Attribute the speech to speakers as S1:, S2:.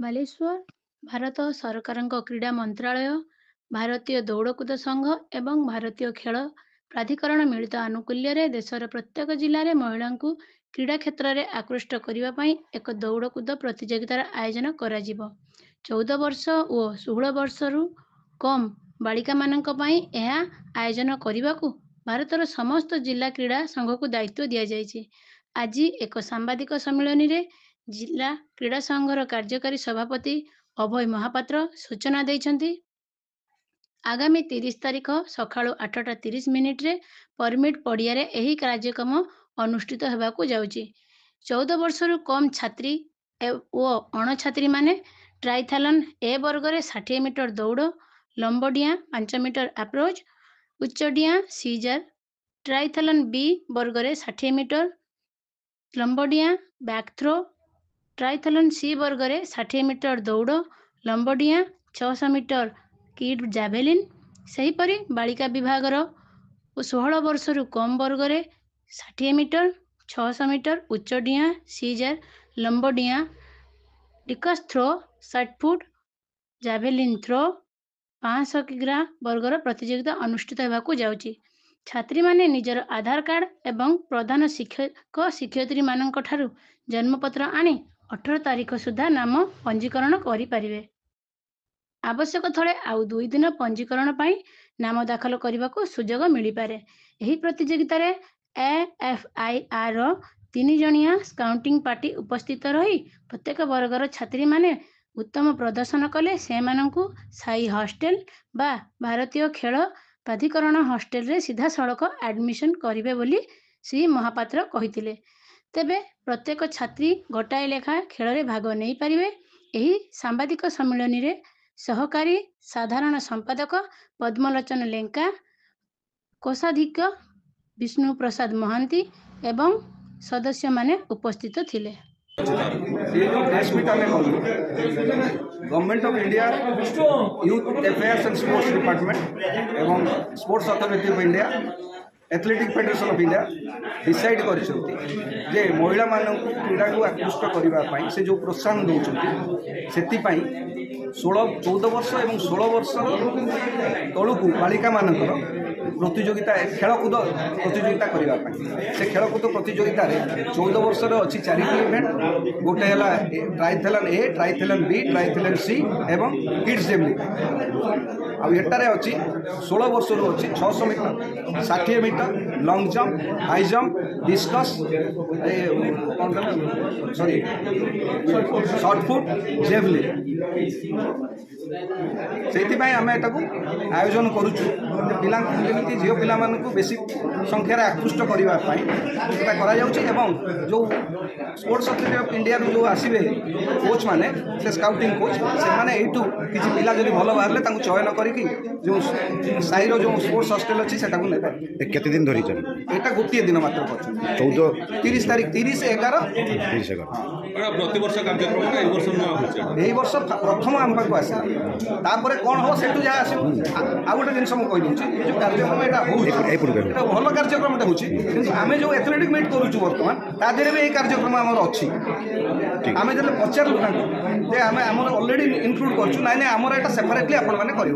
S1: ବାଲେଶ୍ୱର ଭାରତ ସରକାରଙ୍କ କ୍ରୀଡ଼ା ମନ୍ତ୍ରାଳୟ, ଭାରତୀୟ ଦୌଡ଼କୁଦ ସଂଘ ଏବଂ ଭାରତୀୟ ଖେଳ ପ୍ରାଧିକରଣ ମିଳିତ ଆନୁକୂଲ୍ୟରେ ଦେଶର ପ୍ରତ୍ୟେକ ଜିଲ୍ଲାରେ ମହିଳାଙ୍କୁ କ୍ରୀଡ଼ା କ୍ଷେତ୍ରରେ ଆକୃଷ୍ଟ କରିବା ପାଇଁ ଏକ ଦୌଡ଼କୁଦ ପ୍ରତିଯୋଗିତାର ଆୟୋଜନ କରାଯିବ। 14 ବର୍ଷ ଓ 16 ବର୍ଷରୁ କମ୍ ବାଳିକାମାନଙ୍କ ପାଇଁ ଏହା ଆୟୋଜନ କରିବାକୁ ଭାରତର ସମସ୍ତ ଜିଲ୍ଲା କ୍ରୀଡ଼ା ସଂଘକୁ ଦାୟିତ୍ୱ ଦିଆଯାଇଛି। ଆଜି ଏକ ସାମ୍ବାଦିକ ସମ୍ମିଳନୀରେ ଜିଲ୍ଲା କ୍ରୀଡ଼ା ସଂଘର କାର୍ଯ୍ୟକାରୀ ସଭାପତି ଅଭୟ ମହାପାତ୍ର ସୂଚନା ଦେଇଛନ୍ତି। ଆଗାମୀ 30 ତାରିଖ ସକାଳୁ 8:30ରେ ପରମିଟ୍ ପଡ଼ିଆରେ ଏହି କାର୍ଯ୍ୟକ୍ରମ ଅନୁଷ୍ଠିତ ହେବାକୁ ଯାଉଛି। 14 ବର୍ଷରୁ କମ୍ ଛାତ୍ରୀ ଓ ଅଣଛାତ୍ରୀମାନେ ଟ୍ରାଇଥାଲନ୍ ଏ ବର୍ଗରେ 60 ମିଟର ଦୌଡ଼, ଲମ୍ବ ଡିଆଁ 5 ମିଟର ଆପ୍ରୋଚ୍, ଉଚ୍ଚ ଡିଆଁ ସିଜର, ଟ୍ରାଇଥାଲନ୍ ବି ବର୍ଗରେ 60 ମିଟର, ଲମ୍ବ ଡିଆଁ ବ୍ୟାକ୍ ଥ୍ରୋ, ଟ୍ରାଇଥାଲନ୍ ସି ବର୍ଗରେ 60 ମିଟର ଦୌଡ଼, ଲମ୍ବ ଡିଆଁ 600 ମିଟର କିଡ୍ ଜାଭେଲିନ୍। ସେହିପରି ବାଳିକା ବିଭାଗର ଓ 16 ବର୍ଷରୁ କମ୍ ବର୍ଗରେ 60 ମିଟର, 600 ମିଟର ଉଚ୍ଚ ଡିଆଁ ସିଜର, ଲମ୍ବ ଡିଆଁ, discus throw, shot put, javelin throw, 500 କିଗ୍ରା ବର୍ଗର ପ୍ରତିଯୋଗିତା ଅନୁଷ୍ଠିତ ହେବାକୁ ଯାଉଛି। ଛାତ୍ରୀମାନେ ନିଜର ଆଧାର କାର୍ଡ଼ ଏବଂ ପ୍ରଧାନ ଶିକ୍ଷକ ଶିକ୍ଷୟିତ୍ରୀମାନଙ୍କଠାରୁ ଜନ୍ମପତ୍ର ଆଣି 18 ତାରିଖ ସୁଦ୍ଧା ନାମ ପଞ୍ଜୀକରଣ କରିପାରିବେ। ଆବଶ୍ୟକ ଥଳେ ଆଉ 2 ଦିନ ପଞ୍ଜୀକରଣ ପାଇଁ ନାମ ଦାଖଲ କରିବାକୁ ସୁଯୋଗ ମିଳିପାରେ। ଏହି ପ୍ରତିଯୋଗିତାରେ ଏଏଫ୍ଆଇଆର୍ର 3 ଜଣିଆ ସ୍କାଉଟିଂ ପାର୍ଟି ଉପସ୍ଥିତ ରହି ପ୍ରତ୍ୟେକ ବର୍ଗର ଛାତ୍ରୀମାନେ ଉତ୍ତମ ପ୍ରଦର୍ଶନ କଲେ ସେମାନଙ୍କୁ ସାଇ ହଷ୍ଟେଲ ବା ଭାରତୀୟ ଖେଳ ପ୍ରାଧିକରଣ ହଷ୍ଟେଲରେ ସିଧାସଳଖ ଆଡମିସନ କରିବେ ବୋଲି ଶ୍ରୀ ମହାପାତ୍ର କହିଥିଲେ। ତେବେ ପ୍ରତ୍ୟେକ ଛାତ୍ରୀ ଗୋଟାଏ ଲେଖାଏଁ ଖେଳରେ ଭାଗ ନେଇପାରିବେ। ଏହି ସାମ୍ବାଦିକ ସମ୍ମିଳନୀରେ ସହକାରୀ ସାଧାରଣ ସମ୍ପାଦକ ପଦ୍ମଲୋଚନ ଲେଙ୍କା, କୋଷାଧ୍ୟକ୍ଷ ବିଷ୍ଣୁ ପ୍ରସାଦ ମହାନ୍ତି ଏବଂ ସଦସ୍ୟମାନେ ଉପସ୍ଥିତ ଥିଲେ।
S2: Government of India youth affairs and sports department एवं sports authority of India athletic federation of India decide कर महिला मान क्रीड़ा को आकृष्ट करने से जो प्रोत्साहन दौरान से 14 वर्ष और 16 वर्ष तलू बालिका मानकर प्रतियोगिता खेलकूद प्रतियोगिता करने से खेलकूद प्रतियोगिता 14 वर्ष अच्छी 4टी इवेंट गोटे है ट्राइथेलन ए, ट्राइथेलन बी, ट्राइथेलन सी एवं किड्स जेवलिन आटारे अच्छी 16 वर्ष अच्छी 600 metre, 60 metre, long jump, high jump, discus sorry short put, javelin से आम आयोजन करुचु पिला झील पिला बेसी संख्यार आकृष्ट करने जो स्पोर्ट्स अथॉरिटी ऑफ इंडिया जो आसवे कोच मैंने से स्काउटिंग कोच से यू किसी पिला जब भल बाहर चयन करके जो साई जो स्पोर्ट्स हॉस्टल अच्छी से
S3: केते दिन धरी
S2: यहाँ गोटे दिन मात्र कर 30 तारीख 30/11 यही वर्ष प्रथम आम पाक आस कौन हम से जहाँ आस आ गए जिन मुझे जो कार्यक्रम यहाँ भल कार्यक्रम होमें जो एथलेटिक मीट करुँ बर्तमान तादेह भी यही कार्यक्रम आम अच्छी आम जो पचारू आम अलरेडी इनक्लूड करूँ ना आमर यहाँ सेपरेटली आपण मैंने कर